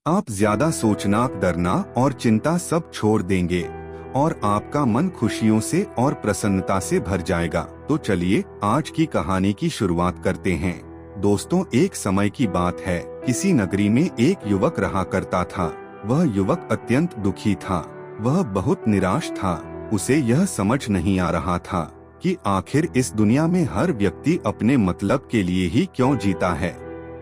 आप ज्यादा सोचना, डरना और चिंता सब छोड़ देंगे और आपका मन खुशियों से और प्रसन्नता से भर जाएगा। तो चलिए आज की कहानी की शुरुआत करते हैं। दोस्तों, एक समय की बात है, किसी नगरी में एक युवक रहा करता था। वह युवक अत्यंत दुखी था। वह बहुत निराश था। उसे यह समझ नहीं आ रहा था कि आखिर इस दुनिया में हर व्यक्ति अपने मतलब के लिए ही क्यों जीता है।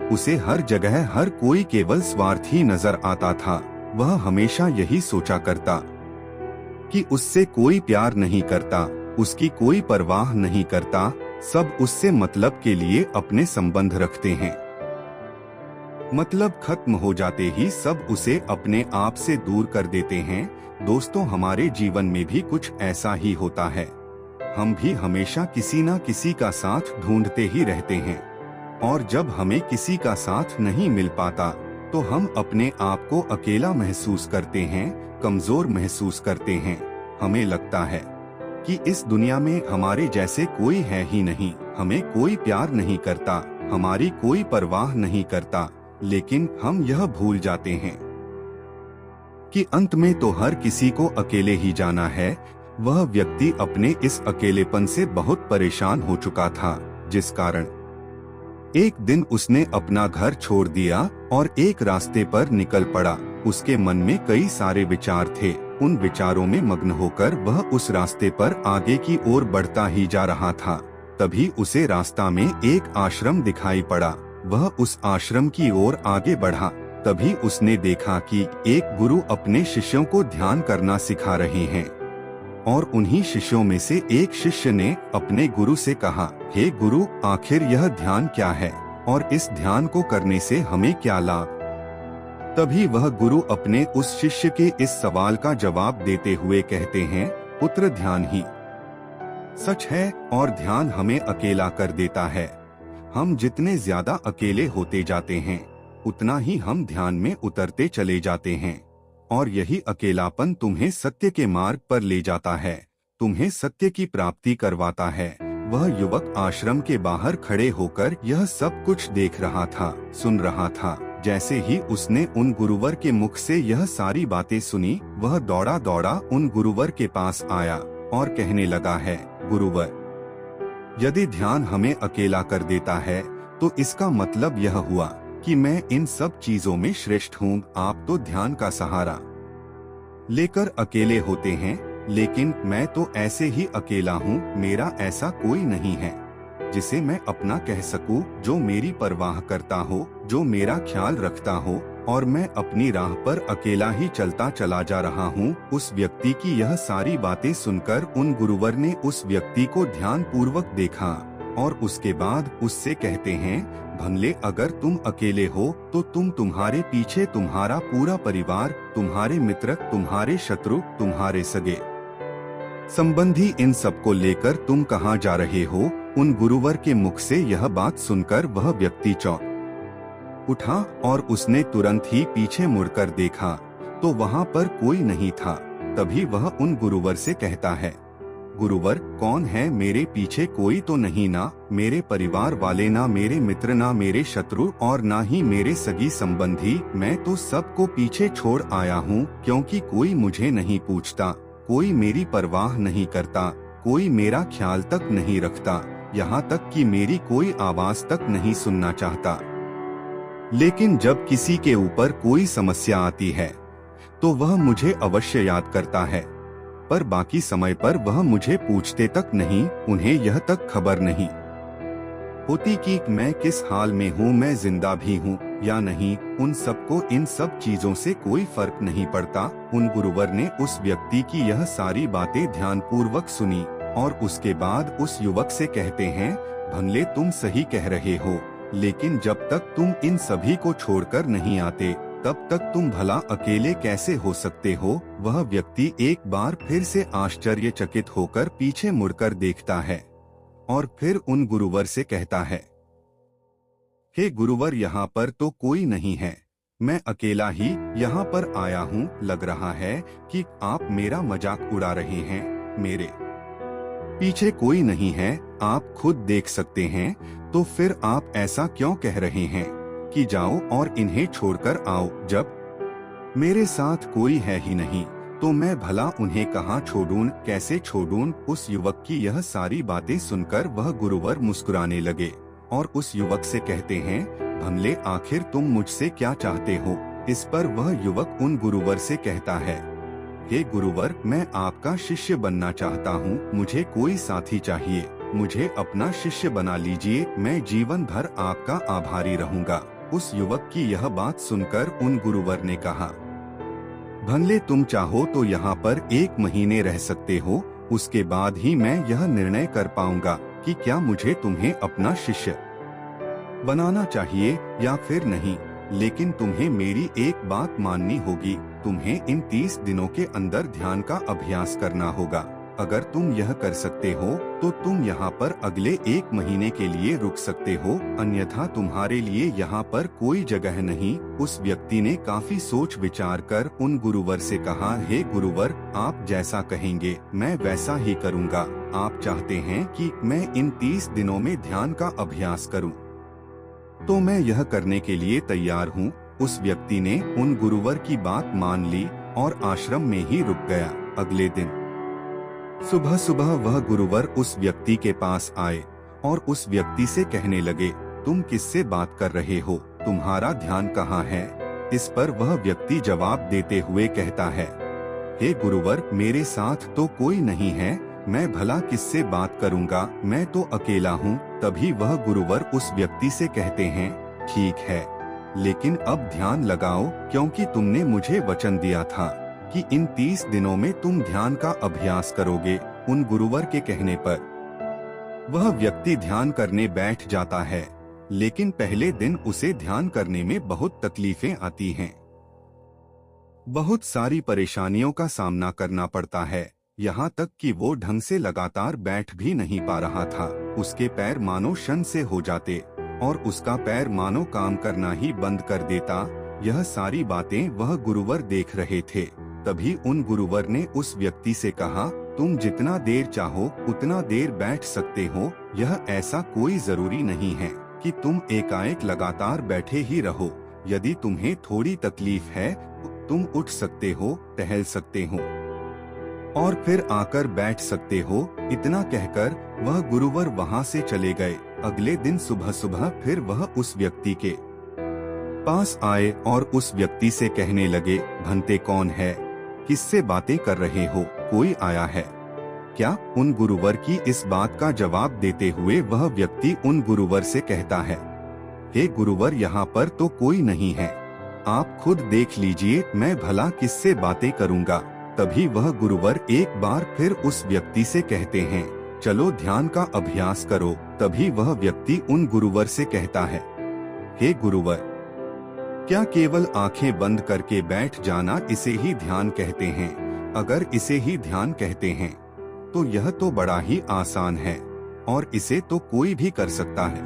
उसे हर जगह हर कोई केवल स्वार्थी नजर आता था। वह हमेशा यही सोचा करता कि उससे कोई प्यार नहीं करता, उसकी कोई परवाह नहीं करता, सब उससे मतलब के लिए अपने संबंध रखते हैं। मतलब खत्म हो जाते ही सब उसे अपने आप से दूर कर देते हैं। दोस्तों, हमारे जीवन में भी कुछ ऐसा ही होता है। हम भी हमेशा किसी न किसी का साथ ढूंढते ही रहते हैं और जब हमें किसी का साथ नहीं मिल पाता तो हम अपने आप को अकेला महसूस करते हैं, कमजोर महसूस करते हैं। हमें लगता है कि इस दुनिया में हमारे जैसे कोई है ही नहीं, हमें कोई प्यार नहीं करता, हमारी कोई परवाह नहीं करता। लेकिन हम यह भूल जाते हैं कि अंत में तो हर किसी को अकेले ही जाना है। वह व्यक्ति अपने इस अकेलेपन से बहुत परेशान हो चुका था, जिस कारण एक दिन उसने अपना घर छोड़ दिया और एक रास्ते पर निकल पड़ा। उसके मन में कई सारे विचार थे। उन विचारों में मग्न होकर वह उस रास्ते पर आगे की ओर बढ़ता ही जा रहा था। तभी उसे रास्ता में एक आश्रम दिखाई पड़ा। वह उस आश्रम की ओर आगे बढ़ा। तभी उसने देखा कि एक गुरु अपने शिष्यों को ध्यान करना सिखा रहे हैं और उन्हीं शिष्यों में से एक शिष्य ने अपने गुरु से कहा, हे गुरु, आखिर यह ध्यान क्या है और इस ध्यान को करने से हमें क्या लाभ? तभी वह गुरु अपने उस शिष्य के इस सवाल का जवाब देते हुए कहते हैं, पुत्र, ध्यान ही सच है और ध्यान हमें अकेला कर देता है। हम जितने ज्यादा अकेले होते जाते हैं उतना ही हम ध्यान में उतरते चले जाते हैं और यही अकेलापन तुम्हें सत्य के मार्ग पर ले जाता है, तुम्हें सत्य की प्राप्ति करवाता है। वह युवक आश्रम के बाहर खड़े होकर यह सब कुछ देख रहा था, सुन रहा था। जैसे ही उसने उन गुरुवर के मुख से यह सारी बातें सुनी, वह दौड़ा दौड़ा उन गुरुवर के पास आया और कहने लगा है, गुरुवर, यदि ध्यान हमें अकेला कर देता है तो इसका मतलब यह हुआ कि मैं इन सब चीजों में श्रेष्ठ हूँ। आप तो ध्यान का सहारा लेकर अकेले होते हैं, लेकिन मैं तो ऐसे ही अकेला हूँ। मेरा ऐसा कोई नहीं है जिसे मैं अपना कह सकूं, जो मेरी परवाह करता हो, जो मेरा ख्याल रखता हो, और मैं अपनी राह पर अकेला ही चलता चला जा रहा हूँ। उस व्यक्ति की यह सारी बातें सुनकर उन गुरुवर ने उस व्यक्ति को ध्यान पूर्वक देखा और उसके बाद उससे कहते हैं, भले अगर तुम अकेले हो तो तुम्हारे पीछे तुम्हारा पूरा परिवार, तुम्हारे मित्र, तुम्हारे शत्रु, तुम्हारे सगे संबंधी, इन सबको लेकर तुम कहाँ जा रहे हो? उन गुरुवर के मुख से यह बात सुनकर वह व्यक्ति चौंक उठा और उसने तुरंत ही पीछे मुड़कर देखा तो वहाँ पर कोई नहीं था। तभी वह उन गुरुवर से कहता है, गुरुवर, कौन है? मेरे पीछे कोई तो नहीं ना, मेरे परिवार वाले, ना मेरे मित्र, ना मेरे शत्रु और ना ही मेरे सगी संबंधी। मैं तो सबको पीछे छोड़ आया हूँ, क्योंकि कोई मुझे नहीं पूछता, कोई मेरी परवाह नहीं करता, कोई मेरा ख्याल तक नहीं रखता, यहाँ तक कि मेरी कोई आवाज तक नहीं सुनना चाहता। लेकिन जब किसी के ऊपर कोई समस्या आती है तो वह मुझे अवश्य याद करता है, पर बाकी समय पर वह मुझे पूछते तक नहीं, उन्हें यह तक खबर नहीं होती कि मैं किस हाल में हूँ, मैं जिंदा भी हूँ या नहीं। उन सबको इन सब चीजों से कोई फर्क नहीं पड़ता। उन गुरुवर ने उस व्यक्ति की यह सारी बातें ध्यान पूर्वक सुनी और उसके बाद उस युवक से कहते हैं, भले तुम सही कह रहे हो, लेकिन जब तक तुम इन सभी को छोड़कर नहीं आते तब तक तुम भला अकेले कैसे हो सकते हो? वह व्यक्ति एक बार फिर से आश्चर्यचकित होकर पीछे मुड़कर देखता है और फिर उन गुरुवर से कहता है, हे गुरुवर, यहाँ पर तो कोई नहीं है, मैं अकेला ही यहाँ पर आया हूँ। लग रहा है कि आप मेरा मजाक उड़ा रहे हैं। मेरे पीछे कोई नहीं है, आप खुद देख सकते हैं। तो फिर आप ऐसा क्यों कह रहे हैं कि जाओ और इन्हें छोड़कर आओ? जब मेरे साथ कोई है ही नहीं, तो मैं भला उन्हें कहाँ छोड़ूं, कैसे छोड़ूं। उस युवक की यह सारी बातें सुनकर वह गुरुवर मुस्कुराने लगे और उस युवक से कहते हैं, भमले आखिर तुम मुझसे क्या चाहते हो। इस पर वह युवक उन गुरुवर से कहता है, हे गुरुवर, मैं आपका शिष्य बनना चाहता हूँ, मुझे कोई साथी चाहिए, मुझे अपना शिष्य बना लीजिए, मैं जीवन भर आपका आभारी रहूंगा। उस युवक की यह बात सुनकर उन गुरुवर ने कहा, भले तुम चाहो तो यहाँ पर 1 महीने रह सकते हो, उसके बाद ही मैं यह निर्णय कर पाऊंगा कि क्या मुझे तुम्हें अपना शिष्य बनाना चाहिए या फिर नहीं। लेकिन तुम्हें मेरी एक बात माननी होगी, तुम्हें इन 30 दिनों के अंदर ध्यान का अभ्यास करना होगा। अगर तुम यह कर सकते हो तो तुम यहाँ पर अगले 1 महीने के लिए रुक सकते हो, अन्यथा तुम्हारे लिए यहाँ पर कोई जगह नहीं। उस व्यक्ति ने काफी सोच विचार कर उन गुरुवर से कहा, हे गुरुवर, आप जैसा कहेंगे मैं वैसा ही करूँगा। आप चाहते हैं कि मैं इन 30 दिनों में ध्यान का अभ्यास करूँ, तो मैं यह करने के लिए तैयार हूँ। उस व्यक्ति ने उन गुरुवर की बात मान ली और आश्रम में ही रुक गया। अगले दिन सुबह सुबह वह गुरुवर उस व्यक्ति के पास आए और उस व्यक्ति से कहने लगे, तुम किससे बात कर रहे हो, तुम्हारा ध्यान कहाँ है। इस पर वह व्यक्ति जवाब देते हुए कहता है, हे गुरुवर, मेरे साथ तो कोई नहीं है, मैं भला किससे बात करूँगा, मैं तो अकेला हूँ। तभी वह गुरुवर उस व्यक्ति से कहते हैं, ठीक है, लेकिन अब ध्यान लगाओ, क्योंकि तुमने मुझे वचन दिया था कि इन 30 दिनों में तुम ध्यान का अभ्यास करोगे। उन गुरुवर के कहने पर वह व्यक्ति ध्यान करने बैठ जाता है, लेकिन पहले दिन उसे ध्यान करने में बहुत तकलीफें आती हैं। बहुत सारी परेशानियों का सामना करना पड़ता है, यहाँ तक कि वो ढंग से लगातार बैठ भी नहीं पा रहा था। उसके पैर मानो शन से हो जाते और उसका पैर मानो काम करना ही बंद कर देता। यह सारी बातें वह गुरुवर देख रहे थे। तभी उन गुरुवर ने उस व्यक्ति से कहा, तुम जितना देर चाहो उतना देर बैठ सकते हो, यह ऐसा कोई जरूरी नहीं है कि तुम एकाएक लगातार बैठे ही रहो। यदि तुम्हें थोड़ी तकलीफ है तुम उठ सकते हो, टहल सकते हो और फिर आकर बैठ सकते हो। इतना कहकर वह गुरुवर वहां से चले गए। अगले दिन सुबह सुबह फिर वह उस व्यक्ति के पास आए और उस व्यक्ति से कहने लगे, भंते कौन है, किससे बातें कर रहे हो, कोई आया है क्या। उन गुरुवर की इस बात का जवाब देते हुए वह व्यक्ति उन गुरुवर से कहता है, हे गुरुवर, यहाँ पर तो कोई नहीं है, आप खुद देख लीजिए, मैं भला किससे बातें करूँगा। तभी वह गुरुवर एक बार फिर उस व्यक्ति से कहते हैं, चलो ध्यान का अभ्यास करो। तभी वह व्यक्ति उन गुरुवर से कहता है, हे गुरुवर, क्या केवल आंखें बंद करके बैठ जाना इसे ही ध्यान कहते हैं। अगर इसे ही ध्यान कहते हैं तो यह तो बड़ा ही आसान है और इसे तो कोई भी कर सकता है।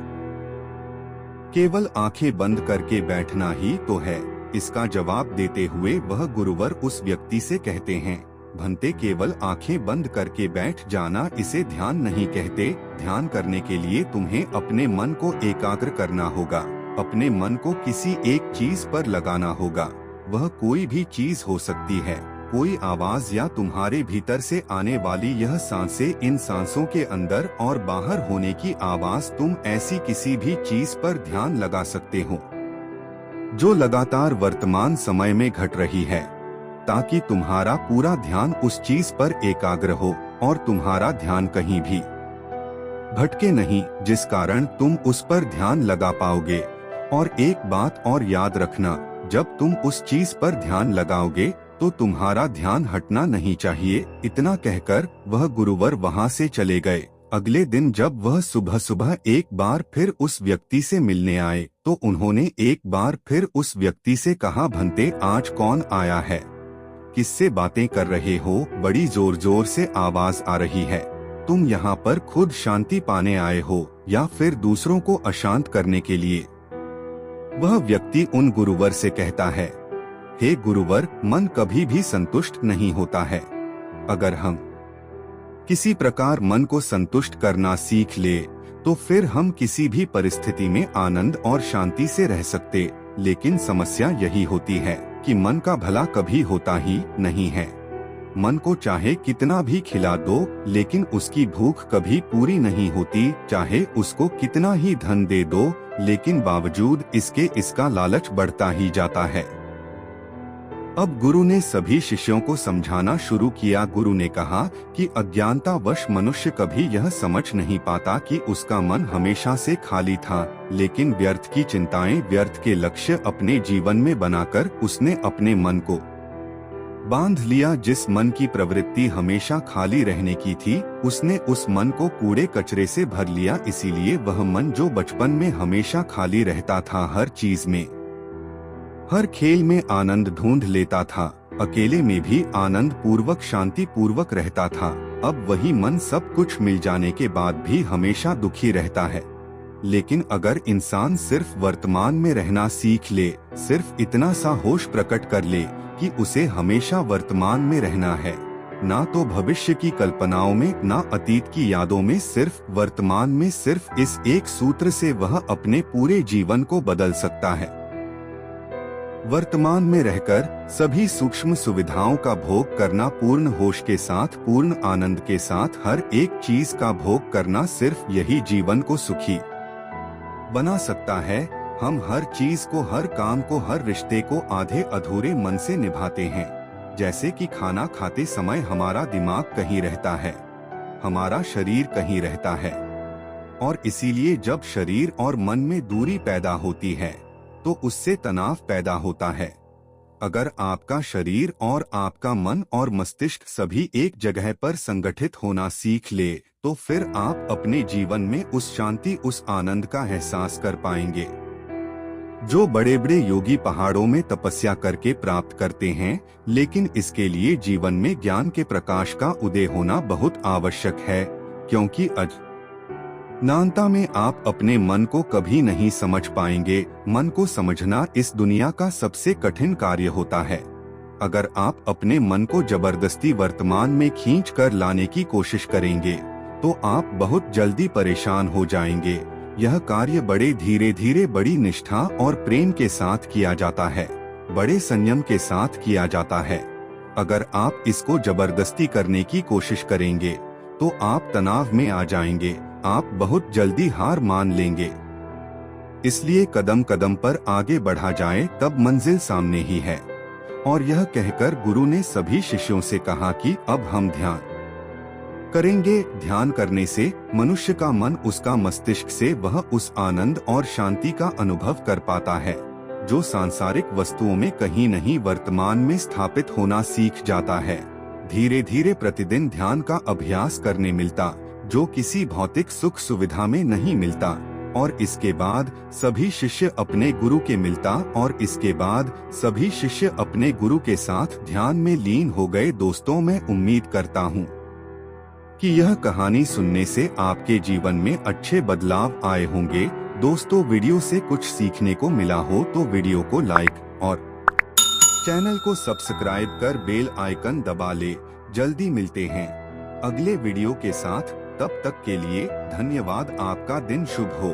केवल आंखें बंद करके बैठना ही तो है। इसका जवाब देते हुए वह गुरुवर उस व्यक्ति से कहते हैं, भंते, केवल आंखें बंद करके बैठ जाना इसे ध्यान नहीं कहते। ध्यान करने के लिए तुम्हें अपने मन को एकाग्र करना होगा, अपने मन को किसी एक चीज पर लगाना होगा। वह कोई भी चीज हो सकती है, कोई आवाज या तुम्हारे भीतर से आने वाली यह सांसें, इन सांसों के अंदर और बाहर होने की आवाज। तुम ऐसी किसी भी चीज पर ध्यान लगा सकते हो जो लगातार वर्तमान समय में घट रही है, ताकि तुम्हारा पूरा ध्यान उस चीज पर एकाग्र हो और तुम्हारा ध्यान कहीं भी भटके नहीं, जिस कारण तुम उस पर ध्यान लगा पाओगे। और एक बात और याद रखना, जब तुम उस चीज पर ध्यान लगाओगे तो तुम्हारा ध्यान हटना नहीं चाहिए। इतना कहकर वह गुरुवर वहां से चले गए। अगले दिन जब वह सुबह सुबह एक बार फिर उस व्यक्ति से मिलने आए तो उन्होंने एक बार फिर उस व्यक्ति से कहा, भंते, आज कौन आया है, किससे बातें कर रहे हो, बड़ी जोर जोर से आवाज आ रही है। तुम यहाँ पर खुद शांति पाने आए हो या फिर दूसरों को अशांत करने के लिए। वह व्यक्ति उन गुरुवर से कहता है, हे गुरुवर, मन कभी भी संतुष्ट नहीं होता है। अगर हम किसी प्रकार मन को संतुष्ट करना सीख ले तो फिर हम किसी भी परिस्थिति में आनंद और शांति से रह सकते। लेकिन समस्या यही होती है कि मन का भला कभी होता ही नहीं है। मन को चाहे कितना भी खिला दो, लेकिन उसकी भूख कभी पूरी नहीं होती। चाहे उसको कितना ही धन दे दो, लेकिन बावजूद इसके इसका लालच बढ़ता ही जाता है। अब गुरु ने सभी शिष्यों को समझाना शुरू किया। गुरु ने कहा कि अज्ञानतावश मनुष्य कभी यह समझ नहीं पाता कि उसका मन हमेशा से खाली था, लेकिन व्यर्थ की चिंताएं, व्यर्थ के लक्ष्य अपने जीवन में बनाकर उसने अपने मन को बांध लिया। जिस मन की प्रवृत्ति हमेशा खाली रहने की थी, उसने उस मन को कूड़े कचरे से भर लिया। इसीलिए वह मन जो बचपन में हमेशा खाली रहता था, हर चीज में, हर खेल में आनंद ढूंढ लेता था, अकेले में भी आनंद पूर्वक शांति पूर्वक रहता था, अब वही मन सब कुछ मिल जाने के बाद भी हमेशा दुखी रहता है। लेकिन अगर इंसान सिर्फ वर्तमान में रहना सीख ले, सिर्फ इतना सा होश प्रकट कर ले कि उसे हमेशा वर्तमान में रहना है, ना तो भविष्य की कल्पनाओं में, ना अतीत की यादों में, सिर्फ वर्तमान में, सिर्फ इस एक सूत्र से वह अपने पूरे जीवन को बदल सकता है। वर्तमान में रहकर सभी सूक्ष्म सुविधाओं का भोग करना, पूर्ण होश के साथ, पूर्ण आनंद के साथ हर एक चीज का भोग करना, सिर्फ यही जीवन को सुखी बना सकता है। हम हर चीज को, हर काम को, हर रिश्ते को आधे अधूरे मन से निभाते हैं। जैसे कि खाना खाते समय हमारा दिमाग कहीं रहता है, हमारा शरीर कहीं रहता है, और इसीलिए जब शरीर और मन में दूरी पैदा होती है तो उससे तनाव पैदा होता है। अगर आपका शरीर और आपका मन और मस्तिष्क सभी एक जगह पर संगठित होना सीख ले, तो फिर आप अपने जीवन में उस शांति, उस आनंद का एहसास कर पाएंगे जो बड़े बड़े योगी पहाड़ों में तपस्या करके प्राप्त करते हैं। लेकिन इसके लिए जीवन में ज्ञान के प्रकाश का उदय होना बहुत आवश्यक है, क्योंकि अज्ञानता में आप अपने मन को कभी नहीं समझ पाएंगे। मन को समझना इस दुनिया का सबसे कठिन कार्य होता है। अगर आप अपने मन को जबरदस्ती वर्तमान में खींच कर लाने की कोशिश करेंगे तो आप बहुत जल्दी परेशान हो जाएंगे। यह कार्य बड़े धीरे धीरे, बड़ी निष्ठा और प्रेम के साथ किया जाता है, बड़े संयम के साथ किया जाता है। अगर आप इसको जबरदस्ती करने की कोशिश करेंगे तो आप तनाव में आ जाएंगे, आप बहुत जल्दी हार मान लेंगे। इसलिए कदम कदम पर आगे बढ़ा जाए, तब मंजिल सामने ही है। और यह कहकर गुरु ने सभी शिष्यों से कहा कि अब हम ध्यान करेंगे। ध्यान करने से मनुष्य का मन, उसका मस्तिष्क से वह उस आनंद और शांति का अनुभव कर पाता है जो सांसारिक वस्तुओं में कहीं नहीं, वर्तमान में स्थापित होना सीख जाता है। धीरे धीरे प्रतिदिन ध्यान का अभ्यास करने मिलता, जो किसी भौतिक सुख सुविधा में नहीं मिलता। और इसके बाद सभी शिष्य अपने गुरु के मिलता, और इसके बाद सभी शिष्य अपने गुरु के साथ ध्यान में लीन हो गए। दोस्तों, मैं उम्मीद करता हूँ कि यह कहानी सुनने से आपके जीवन में अच्छे बदलाव आए होंगे। दोस्तों, वीडियो से कुछ सीखने को मिला हो तो वीडियो को लाइक और चैनल को सब्सक्राइब कर बेल आइकन दबा ले। जल्दी मिलते हैं अगले वीडियो के साथ, तब तक के लिए धन्यवाद। आपका दिन शुभ हो।